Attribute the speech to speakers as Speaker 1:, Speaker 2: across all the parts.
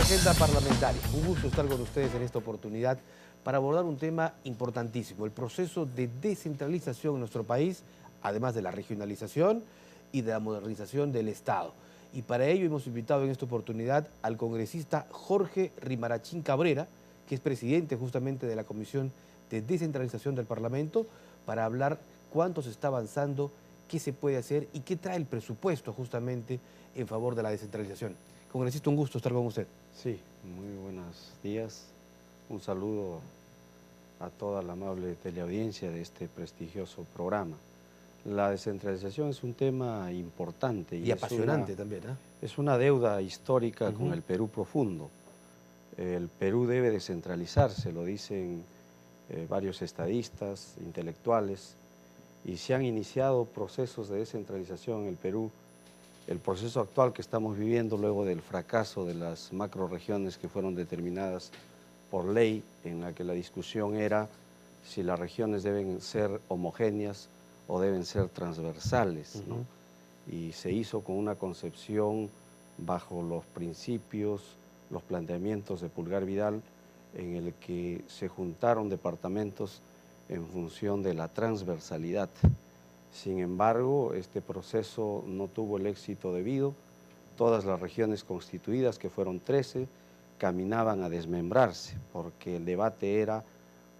Speaker 1: Agenda Parlamentaria. Un gusto estar con ustedes en esta oportunidad para abordar un tema importantísimo, el proceso de descentralización en nuestro país, además de la regionalización y de la modernización del Estado. Y para ello hemos invitado en esta oportunidad al congresista Jorge Rimarachín Cabrera, que es presidente justamente de la Comisión de Descentralización del Parlamento, para hablar cuánto se está avanzando, qué se puede hacer y qué trae el presupuesto justamente en favor de la descentralización. Congresista, un gusto estar con usted.
Speaker 2: Sí, muy buenos días. Un saludo a toda la amable teleaudiencia de este prestigioso programa. La descentralización es un tema importante
Speaker 1: Y apasionante también, ¿eh?
Speaker 2: Es una deuda histórica con el Perú profundo. El Perú debe descentralizarse, lo dicen varios estadistas, intelectuales, y se han iniciado procesos de descentralización en el Perú. El proceso actual que estamos viviendo luego del fracaso de las macrorregiones que fueron determinadas por ley, en la que la discusión era si las regiones deben ser homogéneas o deben ser transversales, ¿no? Y se hizo con una concepción bajo los principios, los planteamientos de Pulgar Vidal, en el que se juntaron departamentos en función de la transversalidad. Sin embargo, este proceso no tuvo el éxito debido. Todas las regiones constituidas, que fueron 13, caminaban a desmembrarse, porque el debate era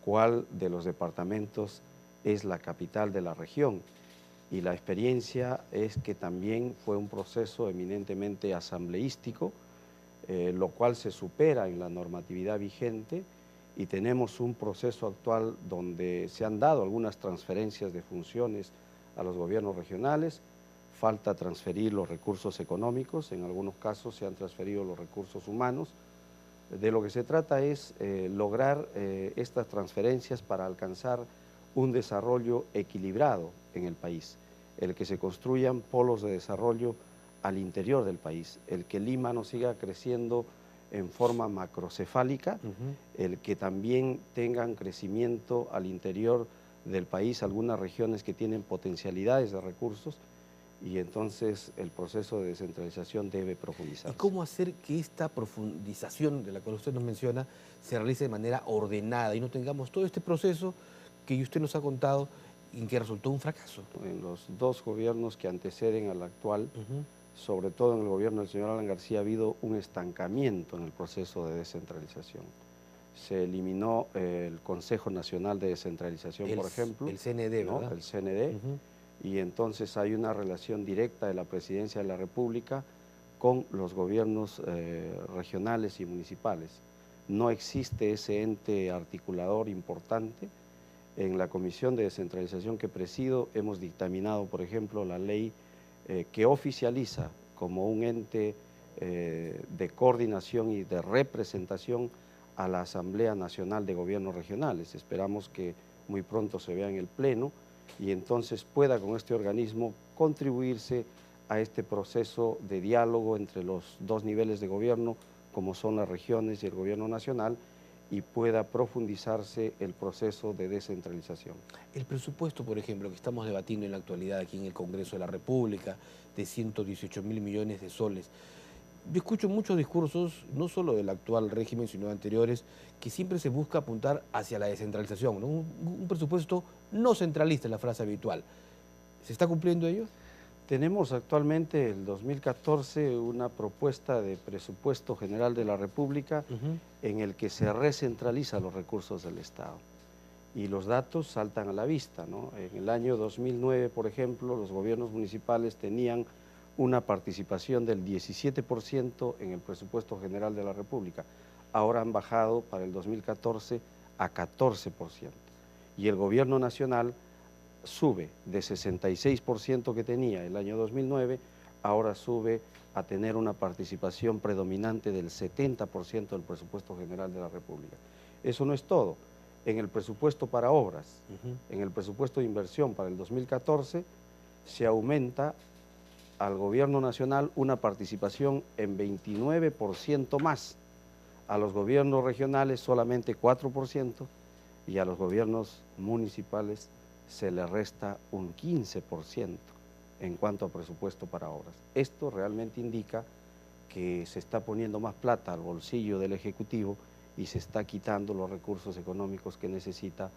Speaker 2: cuál de los departamentos es la capital de la región. Y la experiencia es que también fue un proceso eminentemente asambleístico, lo cual se supera en la normatividad vigente, y tenemos un proceso actual donde se han dado algunas transferencias de funciones a los gobiernos regionales. Falta transferir los recursos económicos, en algunos casos se han transferido los recursos humanos. De lo que se trata es lograr estas transferencias para alcanzar un desarrollo equilibrado en el país, el que se construyan polos de desarrollo al interior del país, el que Lima no siga creciendo en forma macrocefálica, el que también tengan crecimiento al interior del país algunas regiones que tienen potencialidades de recursos, y entonces el proceso de descentralización debe profundizarse.
Speaker 1: ¿Y cómo hacer que esta profundización de la cual usted nos menciona se realice de manera ordenada y no tengamos todo este proceso que usted nos ha contado y que resultó un fracaso?
Speaker 2: En los dos gobiernos que anteceden al actual, sobre todo en el gobierno del señor Alan García, ha habido un estancamiento en el proceso de descentralización. Se eliminó el Consejo Nacional de Descentralización, por ejemplo.
Speaker 1: El CND,
Speaker 2: ¿no?
Speaker 1: ¿verdad?
Speaker 2: El CND. Y entonces hay una relación directa de la Presidencia de la República con los gobiernos regionales y municipales. No existe ese ente articulador importante. En la Comisión de Descentralización que presido hemos dictaminado, por ejemplo, la ley que oficializa como un ente de coordinación y de representación a la Asamblea Nacional de Gobiernos Regionales. Esperamos que muy pronto se vea en el Pleno y entonces pueda con este organismo contribuirse a este proceso de diálogo entre los dos niveles de gobierno, como son las regiones y el gobierno nacional, y pueda profundizarse el proceso de descentralización.
Speaker 1: El presupuesto, por ejemplo, que estamos debatiendo en la actualidad aquí en el Congreso de la República, de 118.000 millones de soles. Yo escucho muchos discursos, no solo del actual régimen, sino de anteriores, que siempre se busca apuntar hacia la descentralización, ¿no? Un presupuesto no centralista, es la frase habitual. ¿Se está cumpliendo ello?
Speaker 2: Tenemos actualmente, el 2014, una propuesta de presupuesto general de la República en el que se recentraliza los recursos del Estado. Y los datos saltan a la vista, ¿no? En el año 2009, por ejemplo, los gobiernos municipales tenían una participación del 17% en el presupuesto general de la República. Ahora han bajado para el 2014 a 14%. Y el gobierno nacional sube de 66% que tenía el año 2009, ahora sube a tener una participación predominante del 70% del presupuesto general de la República. Eso no es todo. En el presupuesto para obras, en el presupuesto de inversión para el 2014, se aumenta al gobierno nacional una participación en 29% más, a los gobiernos regionales solamente 4% y a los gobiernos municipales se le resta un 15% en cuanto a presupuesto para obras. Esto realmente indica que se está poniendo más plata al bolsillo del Ejecutivo y se está quitando los recursos económicos que necesita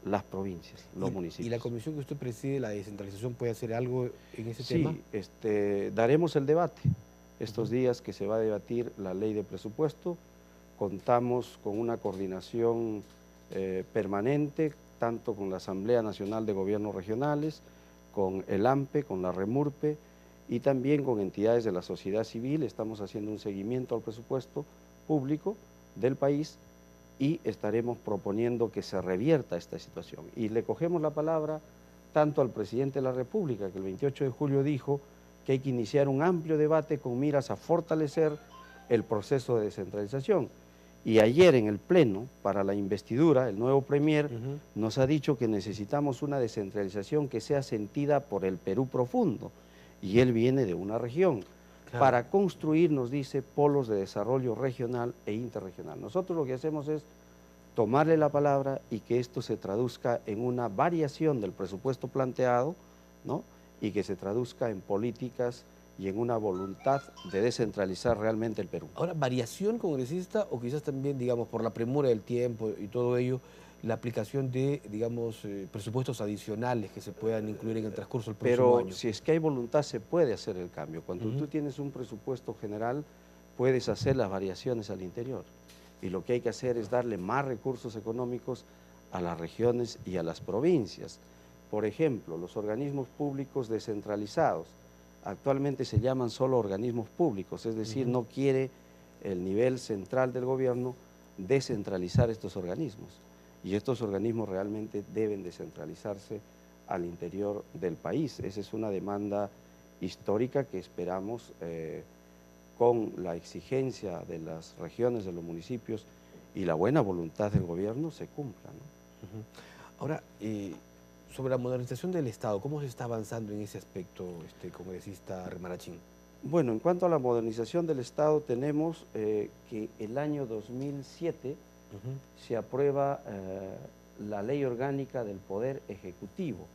Speaker 2: las provincias, los municipios.
Speaker 1: ¿Y la comisión que usted preside, la descentralización, puede hacer algo en ese tema?
Speaker 2: Sí, daremos el debate. Estos días que se va a debatir la ley de presupuesto, contamos con una coordinación permanente, tanto con la Asamblea Nacional de Gobiernos Regionales, con el AMPE, con la REMURPE y también con entidades de la sociedad civil. Estamos haciendo un seguimiento al presupuesto público del país y estaremos proponiendo que se revierta esta situación. Y le cogemos la palabra tanto al presidente de la República, que el 28 de julio dijo que hay que iniciar un amplio debate con miras a fortalecer el proceso de descentralización. Y ayer en el Pleno, para la investidura, el nuevo Premier nos ha dicho que necesitamos una descentralización que sea sentida por el Perú profundo, y él viene de una región, para construir, nos dice, polos de desarrollo regional e interregional. Nosotros lo que hacemos es tomarle la palabra y que esto se traduzca en una variación del presupuesto planteado, ¿no? Y que se traduzca en políticas y en una voluntad de descentralizar realmente el Perú.
Speaker 1: Ahora, ¿variación congresista o quizás también, digamos, por la premura del tiempo y todo ello, la aplicación de, digamos, presupuestos adicionales que se puedan incluir en el transcurso del próximo año?
Speaker 2: Pero si es que hay voluntad, se puede hacer el cambio. Cuando tú tienes un presupuesto general, puedes hacer las variaciones al interior. Y lo que hay que hacer es darle más recursos económicos a las regiones y a las provincias. Por ejemplo, los organismos públicos descentralizados, actualmente se llaman solo organismos públicos, es decir, no quiere el nivel central del gobierno descentralizar estos organismos. Y estos organismos realmente deben descentralizarse al interior del país. Esa es una demanda histórica que esperamos con la exigencia de las regiones, de los municipios y la buena voluntad del gobierno se cumpla, ¿no?
Speaker 1: Ahora, sobre la modernización del Estado, ¿cómo se está avanzando en ese aspecto, congresista Remarachín?
Speaker 2: Bueno, en cuanto a la modernización del Estado, tenemos que el año 2007 se aprueba la Ley Orgánica del Poder Ejecutivo.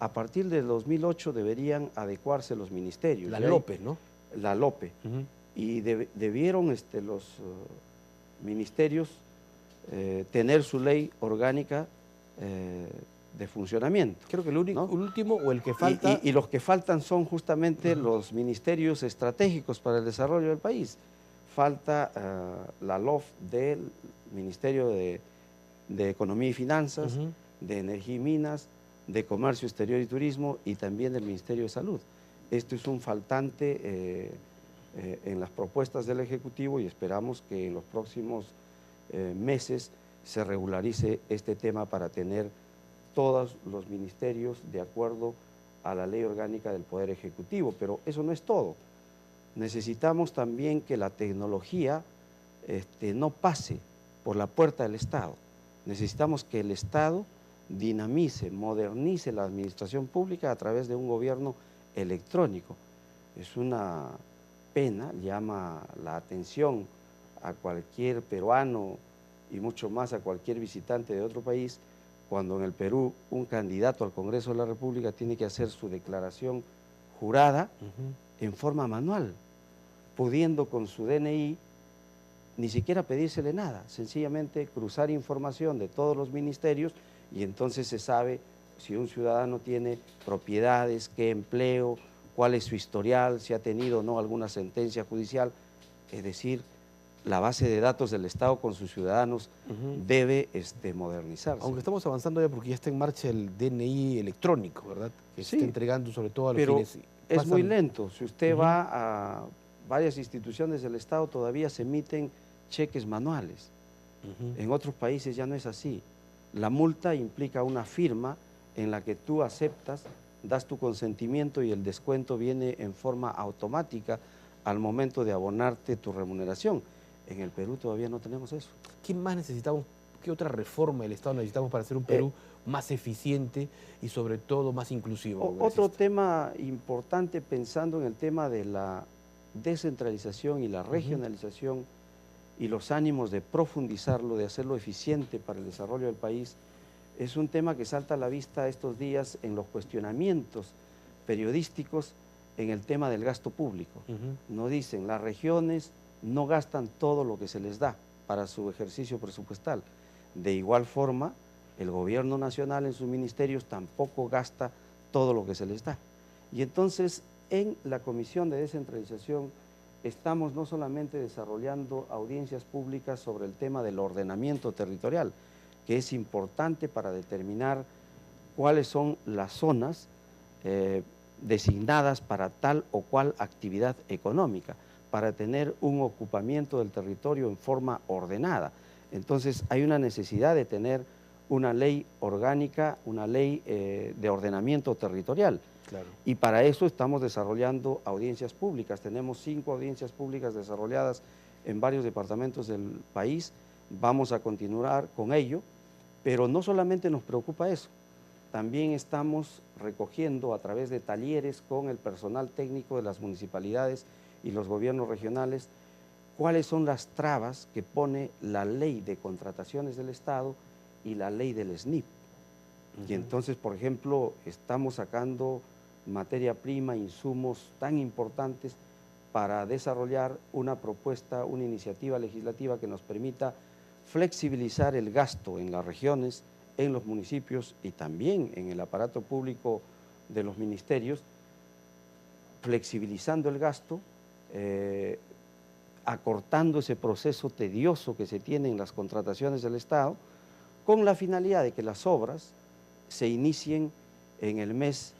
Speaker 2: A partir del 2008 deberían adecuarse los ministerios.
Speaker 1: La LOPE, ¿no?
Speaker 2: La LOPE. Y debieron los ministerios tener su ley orgánica de funcionamiento.
Speaker 1: Creo que el último o el que falta...
Speaker 2: Y los que faltan son justamente los ministerios estratégicos para el desarrollo del país. Falta la LOF del Ministerio de Economía y Finanzas, de Energía y Minas, de Comercio Exterior y Turismo y también del Ministerio de Salud. Esto es un faltante en las propuestas del Ejecutivo y esperamos que en los próximos meses se regularice este tema para tener todos los ministerios de acuerdo a la Ley Orgánica del Poder Ejecutivo. Pero eso no es todo. Necesitamos también que la tecnología no pase por la puerta del Estado. Necesitamos que el Estado dinamice, modernice la administración pública a través de un gobierno electrónico. Es una pena, llama la atención a cualquier peruano y mucho más a cualquier visitante de otro país, cuando en el Perú un candidato al Congreso de la República tiene que hacer su declaración jurada en forma manual, pudiendo con su DNI ni siquiera pedírsele nada, sencillamente cruzar información de todos los ministerios y entonces se sabe si un ciudadano tiene propiedades, qué empleo, cuál es su historial, si ha tenido o no alguna sentencia judicial, es decir, la base de datos del Estado con sus ciudadanos debe modernizarse.
Speaker 1: Aunque estamos avanzando ya porque ya está en marcha el DNI electrónico, ¿verdad? Que se está entregando sobre todo a los quienes
Speaker 2: es muy lento. Si usted va a varias instituciones del Estado, todavía se emiten cheques manuales. En otros países ya no es así. La multa implica una firma en la que tú aceptas, das tu consentimiento y el descuento viene en forma automática al momento de abonarte tu remuneración. En el Perú todavía no tenemos eso.
Speaker 1: ¿Qué más necesitamos? ¿Qué otra reforma del Estado necesitamos para hacer un Perú más eficiente y sobre todo más inclusivo?
Speaker 2: Otro tema importante, pensando en el tema de la descentralización y la regionalización y los ánimos de profundizarlo, de hacerlo eficiente para el desarrollo del país, es un tema que salta a la vista estos días en los cuestionamientos periodísticos en el tema del gasto público. Nos dicen, las regiones no gastan todo lo que se les da para su ejercicio presupuestal. De igual forma, el gobierno nacional en sus ministerios tampoco gasta todo lo que se les da. Y entonces, en la Comisión de Descentralización estamos no solamente desarrollando audiencias públicas sobre el tema del ordenamiento territorial, que es importante para determinar cuáles son las zonas designadas para tal o cual actividad económica, para tener un ocupamiento del territorio en forma ordenada. Entonces hay una necesidad de tener una ley orgánica, una ley de ordenamiento territorial.
Speaker 1: Claro.
Speaker 2: Y para eso estamos desarrollando audiencias públicas. Tenemos 5 audiencias públicas desarrolladas en varios departamentos del país. Vamos a continuar con ello, pero no solamente nos preocupa eso. También estamos recogiendo a través de talleres con el personal técnico de las municipalidades y los gobiernos regionales cuáles son las trabas que pone la ley de contrataciones del Estado y la ley del SNIP. Y entonces, por ejemplo, estamos sacando materia prima, insumos tan importantes para desarrollar una propuesta, una iniciativa legislativa que nos permita flexibilizar el gasto en las regiones, en los municipios y también en el aparato público de los ministerios, flexibilizando el gasto, acortando ese proceso tedioso que se tiene en las contrataciones del Estado, con la finalidad de que las obras se inicien en el mes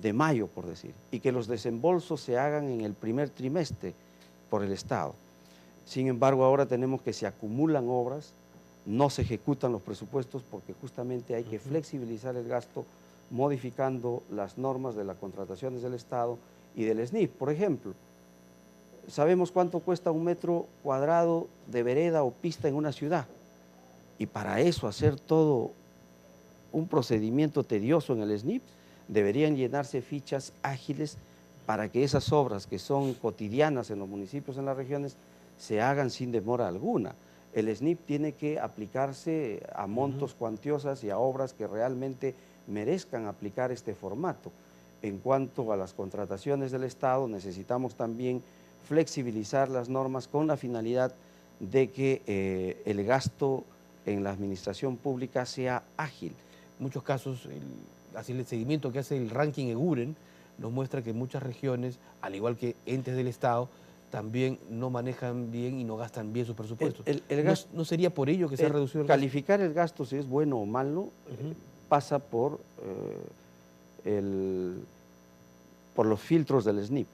Speaker 2: de mayo, por decir, y que los desembolsos se hagan en el primer trimestre por el Estado. Sin embargo, ahora tenemos que se acumulan obras, no se ejecutan los presupuestos porque justamente hay que flexibilizar el gasto modificando las normas de las contrataciones del Estado y del SNIP. Por ejemplo, sabemos cuánto cuesta un metro cuadrado de vereda o pista en una ciudad, y para eso hacer todo un procedimiento tedioso en el SNIP, deberían llenarse fichas ágiles para que esas obras que son cotidianas en los municipios, en las regiones, se hagan sin demora alguna. El SNIP tiene que aplicarse a montos cuantiosos y a obras que realmente merezcan aplicar este formato. En cuanto a las contrataciones del Estado, necesitamos también flexibilizar las normas con la finalidad de que el gasto en la administración pública sea ágil.
Speaker 1: En muchos casos, así el seguimiento que hace el ranking EGUREN nos muestra que muchas regiones, al igual que entes del Estado, también no manejan bien y no gastan bien sus presupuestos. ¿No sería por ello que se ha reducido el gasto?
Speaker 2: Calificar el gasto, si es bueno o malo, pasa por los filtros del SNIP.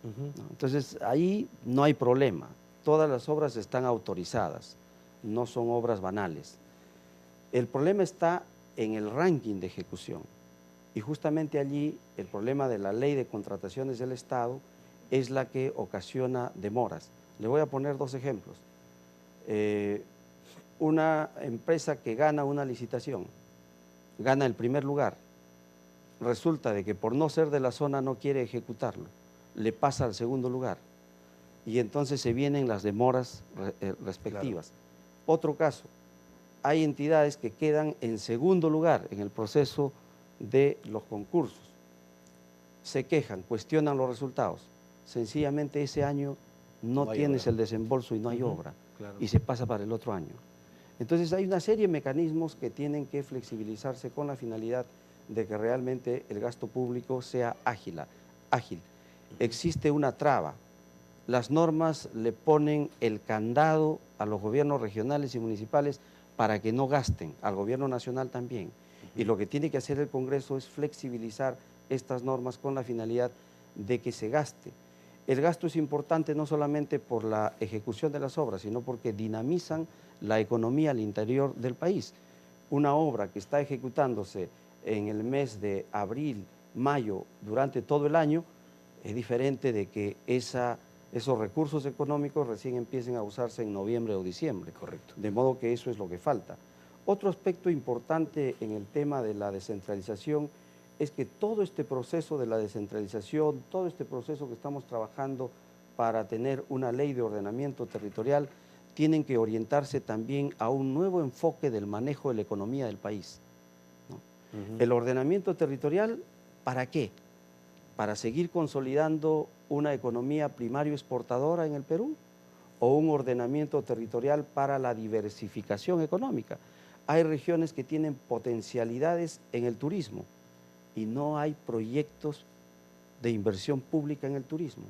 Speaker 2: ¿No? Entonces, ahí no hay problema. Todas las obras están autorizadas, no son obras banales. El problema está en el ranking de ejecución. Y justamente allí el problema de la ley de contrataciones del Estado es la que ocasiona demoras. Le voy a poner 2 ejemplos. Una empresa que gana una licitación, gana el primer lugar, resulta de que por no ser de la zona no quiere ejecutarlo, le pasa al segundo lugar y entonces se vienen las demoras respectivas. Claro. Otro caso, hay entidades que quedan en segundo lugar en el proceso de los concursos, se quejan, cuestionan los resultados, sencillamente ese año no tienes el desembolso y no hay obra, claro, y se pasa para el otro año. Entonces hay una serie de mecanismos que tienen que flexibilizarse con la finalidad de que realmente el gasto público sea ágil. Existe una traba, las normas le ponen el candado a los gobiernos regionales y municipales para que no gasten, al gobierno nacional también. Y lo que tiene que hacer el Congreso es flexibilizar estas normas con la finalidad de que se gaste. El gasto es importante no solamente por la ejecución de las obras, sino porque dinamizan la economía al interior del país. Una obra que está ejecutándose en el mes de abril, mayo, durante todo el año, es diferente de que esos recursos económicos recién empiecen a usarse en noviembre o diciembre.
Speaker 1: Correcto.
Speaker 2: De modo que eso es lo que falta. Otro aspecto importante en el tema de la descentralización es que todo este proceso de la descentralización, todo este proceso que estamos trabajando para tener una ley de ordenamiento territorial, tienen que orientarse también a un nuevo enfoque del manejo de la economía del país, ¿no? El ordenamiento territorial, ¿para qué? para seguir consolidando una economía primario exportadora en el Perú o un ordenamiento territorial para la diversificación económica. Hay regiones que tienen potencialidades en el turismo y no hay proyectos de inversión pública en el turismo.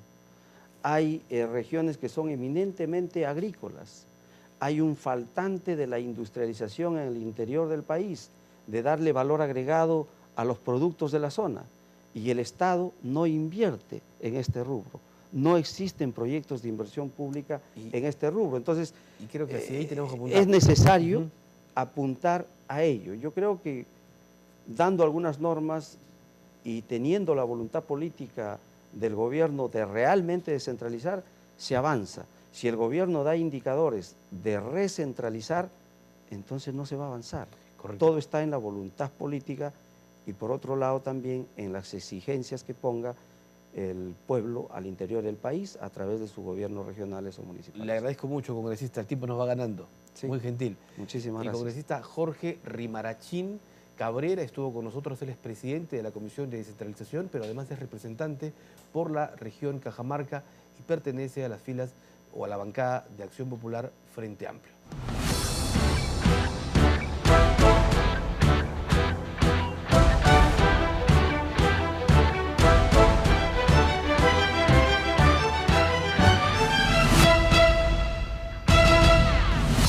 Speaker 2: Hay regiones que son eminentemente agrícolas. Hay un faltante de la industrialización en el interior del país, de darle valor agregado a los productos de la zona. Y el Estado no invierte en este rubro. No existen proyectos de inversión pública en este rubro. Entonces,
Speaker 1: y creo que hacia ahí tenemos que apuntar.
Speaker 2: Es necesario apuntar a ello. Yo creo que dando algunas normas y teniendo la voluntad política del gobierno de realmente descentralizar, se avanza. Si el gobierno da indicadores de recentralizar, entonces no se va a avanzar.
Speaker 1: Correcto.
Speaker 2: Todo está en la voluntad política y por otro lado también en las exigencias que ponga el pueblo al interior del país a través de sus gobiernos regionales o municipales.
Speaker 1: Le agradezco mucho, congresista, el tiempo nos va ganando.
Speaker 2: Sí.
Speaker 1: Muy gentil.
Speaker 2: Muchísimas
Speaker 1: El
Speaker 2: gracias.
Speaker 1: congresista Jorge Rimarachín Cabrera estuvo con nosotros, él es presidente de la Comisión de Descentralización, pero además es representante por la región Cajamarca y pertenece a las filas o a la bancada de Acción Popular Frente Amplio.